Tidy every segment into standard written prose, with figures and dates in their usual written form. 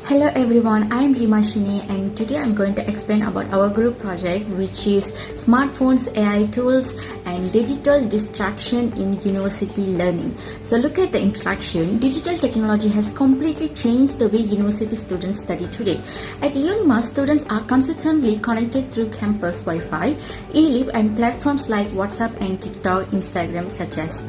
Hello everyone, I am Rimashini and today I'm going to explain about our group project, which is smartphones, AI tools and digital distraction in university learning. So look at the introduction. Digital technology has completely changed the way university students study today. At Unima, students are consistently connected through campus Wi-Fi, e-lib and platforms like WhatsApp and TikTok, Instagram such as.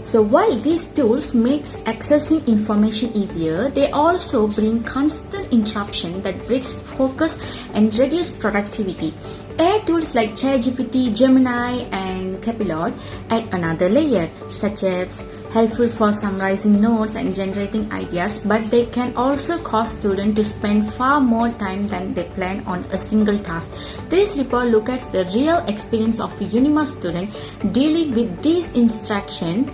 So while these tools makes accessing information easier, they also bring constant interruption that breaks focus and reduce productivity. AI tools like ChatGPT, Gemini and Copilot add another layer, such as helpful for summarizing notes and generating ideas, but they can also cause students to spend far more time than they plan on a single task. This report looks at the real experience of a Unima student dealing with these distractions,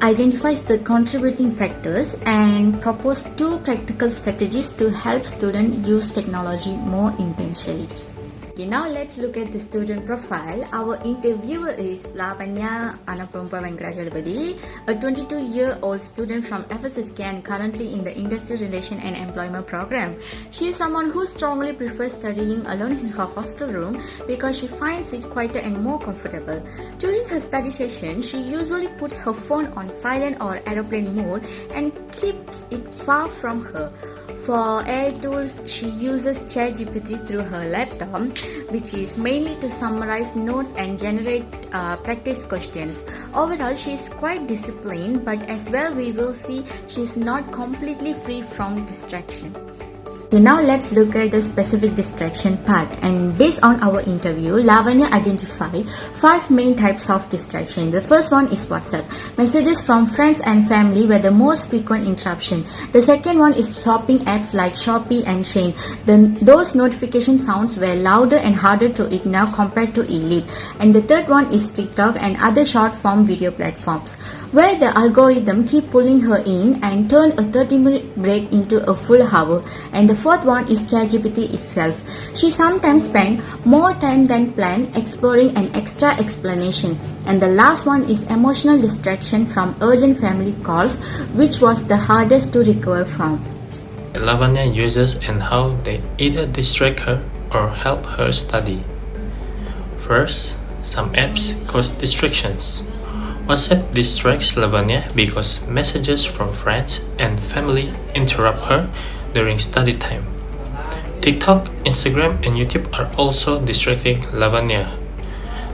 identifies the contributing factors and propose 2 practical strategies to help students use technology more intentionally. Okay, now let's look at the student profile. Our interviewer is Lavanya, anak perempuan yang graduate Badi, a 22-year-old student from FSSK and currently in the Industry Relation and Employment Program. She is someone who strongly prefers studying alone in her hostel room because she finds it quieter and more comfortable. During her study session, she usually puts her phone on silent or aeroplane mode and keeps it far from her. For AI tools, she uses ChatGPT through her laptop, which is mainly to summarize notes and generate practice questions. Overall, she is quite disciplined, but as well we will see she is not completely free from distraction. Okay, now let's look at the specific distraction part, and based on our interview, Lavanya identified 5 main types of distraction. The first one is WhatsApp. Messages from friends and family were the most frequent interruption. The second one is shopping apps like Shopee and Shein. Those notification sounds were louder and harder to ignore compared to e-lib. And the third one is TikTok and other short form video platforms, where the algorithm keep pulling her in and turn a 30-minute break into a full hour. And the fourth one is ChatGPT itself. She sometimes spends more time than planned exploring an extra explanation. And the last one is emotional distraction from urgent family calls, which was the hardest to recover from. Lavanya uses and how they either distract her or help her study. First, some apps cause distractions. WhatsApp distracts Lavanya because messages from friends and family interrupt her during study time. TikTok, Instagram, and YouTube are also distracting Lavanya.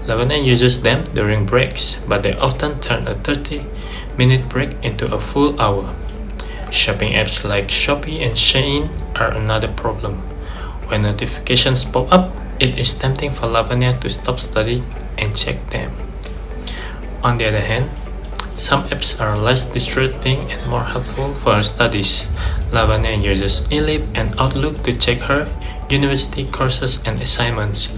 Lavanya uses them during breaks, but they often turn a 30-minute break into a full hour. Shopping apps like Shopee and Shein are another problem. When notifications pop up, it is tempting for Lavanya to stop studying and check them. On the other hand, some apps are less distracting and more helpful for her studies. Lavanya uses e-lib and Outlook to check her university courses and assignments.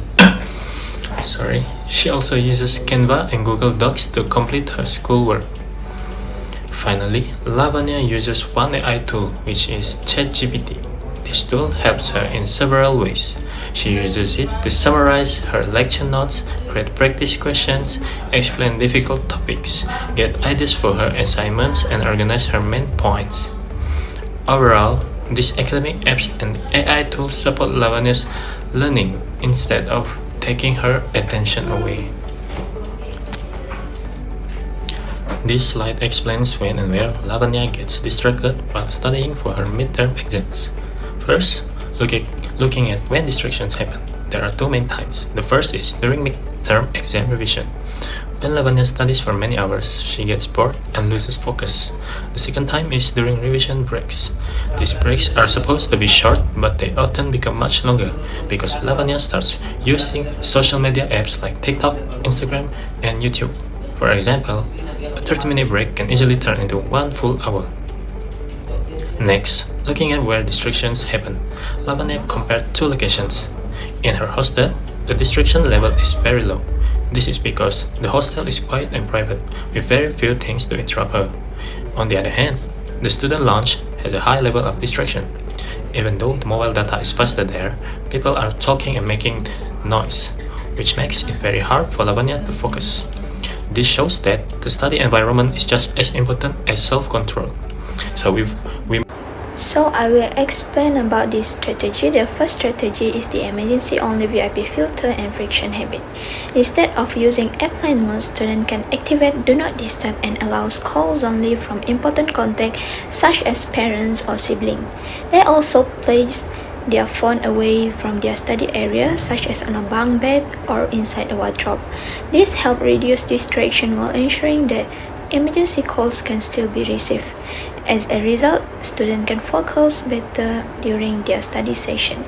She also uses Canva and Google Docs to complete her schoolwork. Finally, Lavanya uses one AI tool, which is ChatGPT. This tool helps her in several ways. She uses it to summarize her lecture notes, create practice questions, explain difficult topics, get ideas for her assignments, and organize her main points. Overall, these academic apps and AI tools support Lavanya's learning instead of taking her attention away. This slide explains when and where Lavanya gets distracted while studying for her midterm exams. First, looking at when distractions happen. There are 2 main times. The first is during midterm exam revision. When Lavanya studies for many hours, she gets bored and loses focus. The second time is during revision breaks. These breaks are supposed to be short, but they often become much longer because Lavanya starts using social media apps like TikTok, Instagram, and YouTube. For example, a 30-minute break can easily turn into 1 full hour. Next, looking at where distractions happen, Lavanya compared 2 locations. In her hostel, the distraction level is very low. This is because the hostel is quiet and private, with very few things to interrupt her. On the other hand, the student lounge has a high level of distraction. Even though the mobile data is faster there, people are talking and making noise, which makes it very hard for Lavanya to focus. This shows that the study environment is just as important as self-control. So So I will explain about this strategy. The first strategy is the emergency only VIP filter and friction habit. Instead of using airplane mode, students can activate do not disturb and allows calls only from important contact such as parents or siblings. They also place their phone away from their study area such as on a bunk bed or inside a wardrobe. This helps reduce distraction while ensuring that emergency calls can still be received. As a result, students can focus better during their study session.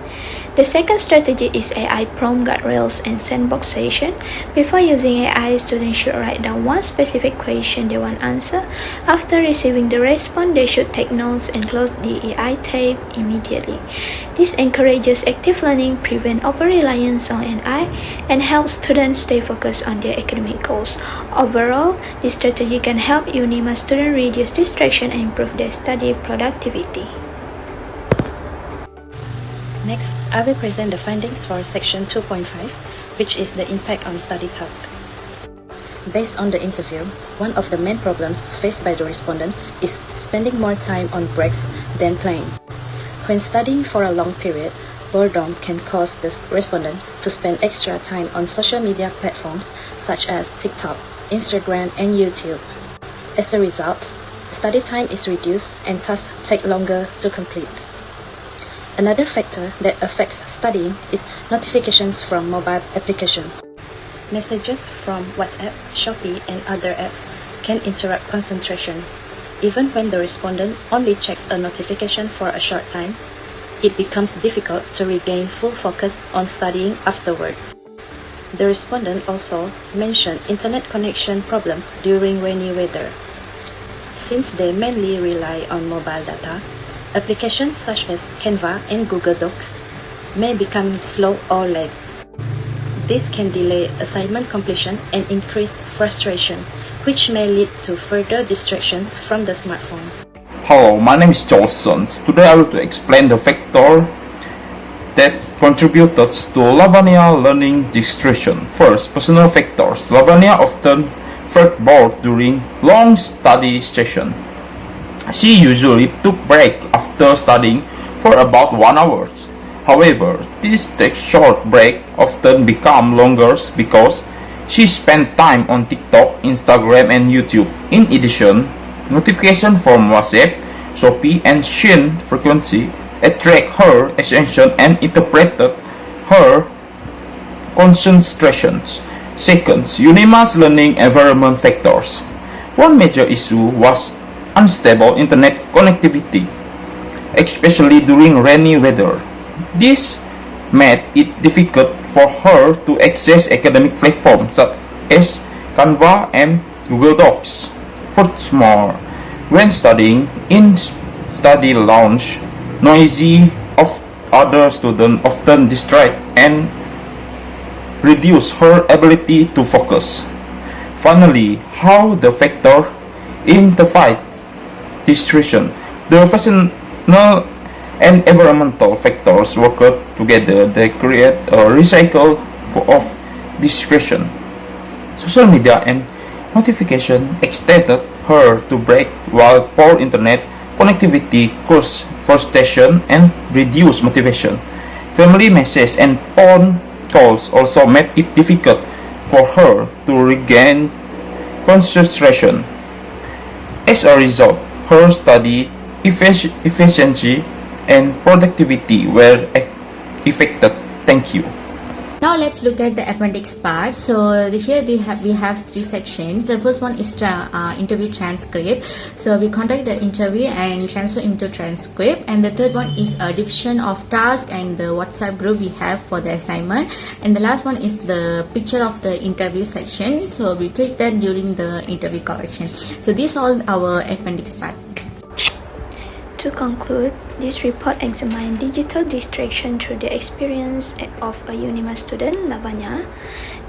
The second strategy is AI prompt guardrails and sandbox session. Before using AI, students should write down one specific question they want answer. After receiving the response, they should take notes and close the AI tab immediately. This encourages active learning, prevents over-reliance on AI, and helps students stay focused on their academic goals. Overall, this strategy can help UNIMA students reduce distraction and improve their study productivity. Next, I will present the findings for section 2.5, which is the impact on study task. Based on the interview, one of the main problems faced by the respondent is spending more time on breaks than playing. When studying for a long period, boredom can cause the respondent to spend extra time on social media platforms such as TikTok, Instagram, and YouTube. As a result, study time is reduced and tasks take longer to complete. Another factor that affects studying is notifications from mobile applications. Messages from WhatsApp, Shopee, and other apps can interrupt concentration. Even when the respondent only checks a notification for a short time, it becomes difficult to regain full focus on studying afterwards. The respondent also mentioned internet connection problems during rainy weather. Since they mainly rely on mobile data, applications such as Canva and Google Docs may become slow or lag. This can delay assignment completion and increase frustration, which may lead to further distraction from the smartphone. Hello, my name is Johnson. Today I will explain the factor that contributed to Lavanya learning distraction. First, personal factors. Lavanya often felt bored during long study sessions. She usually took breaks after studying for about 1 hour. However, these short breaks often become longer because she spent time on TikTok, Instagram, and YouTube. In addition, notifications from WhatsApp, Shopee, and Shein frequency attract her attention and interrupted her concentration. Second, UNIMA's learning environment factors. One major issue was unstable internet connectivity, especially during rainy weather. This made it difficult for her to access academic platforms such as Canva and Google Docs. Furthermore, when studying in study lounge, noisy of other students often distract and reduce her ability to focus. Finally, how the factor interfight distraction. The personal and environmental factors work together. They create a recycle of distraction. Social media and notification extended her to break, while poor internet connectivity caused frustration and reduced motivation. Family messages and phone calls also made it difficult for her to regain concentration. As a result, her study efficiency and productivity were affected. Thank you. Now let's look at the appendix part. So here we have 3 sections. The first one is interview transcript. So we conduct the interview and transfer into transcript. And the third one is a division of task and the WhatsApp group we have for the assignment. And the last one is the picture of the interview session. So we take that during the interview correction. So these all our appendix part. To conclude, this report examines digital distraction through the experience of a UNIMA student, Lavanya.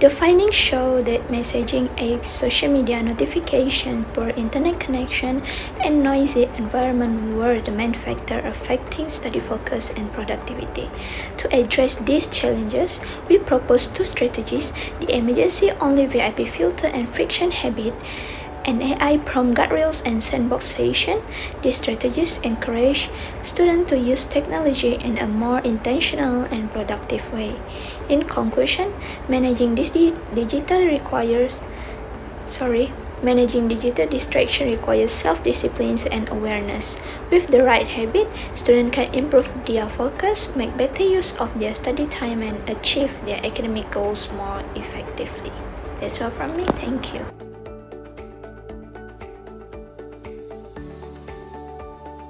The findings show that messaging apps, social media notification, poor internet connection, and noisy environment were the main factor affecting study focus and productivity. To address these challenges, we propose 2 strategies: the emergency-only VIP filter and friction habit. and AI prompt guardrails and sandbox session, these strategies encourage students to use technology in a more intentional and productive way. In conclusion, managing Managing digital distraction requires self-discipline and awareness. With the right habit, students can improve their focus, make better use of their study time, and achieve their academic goals more effectively. That's all from me. Thank you.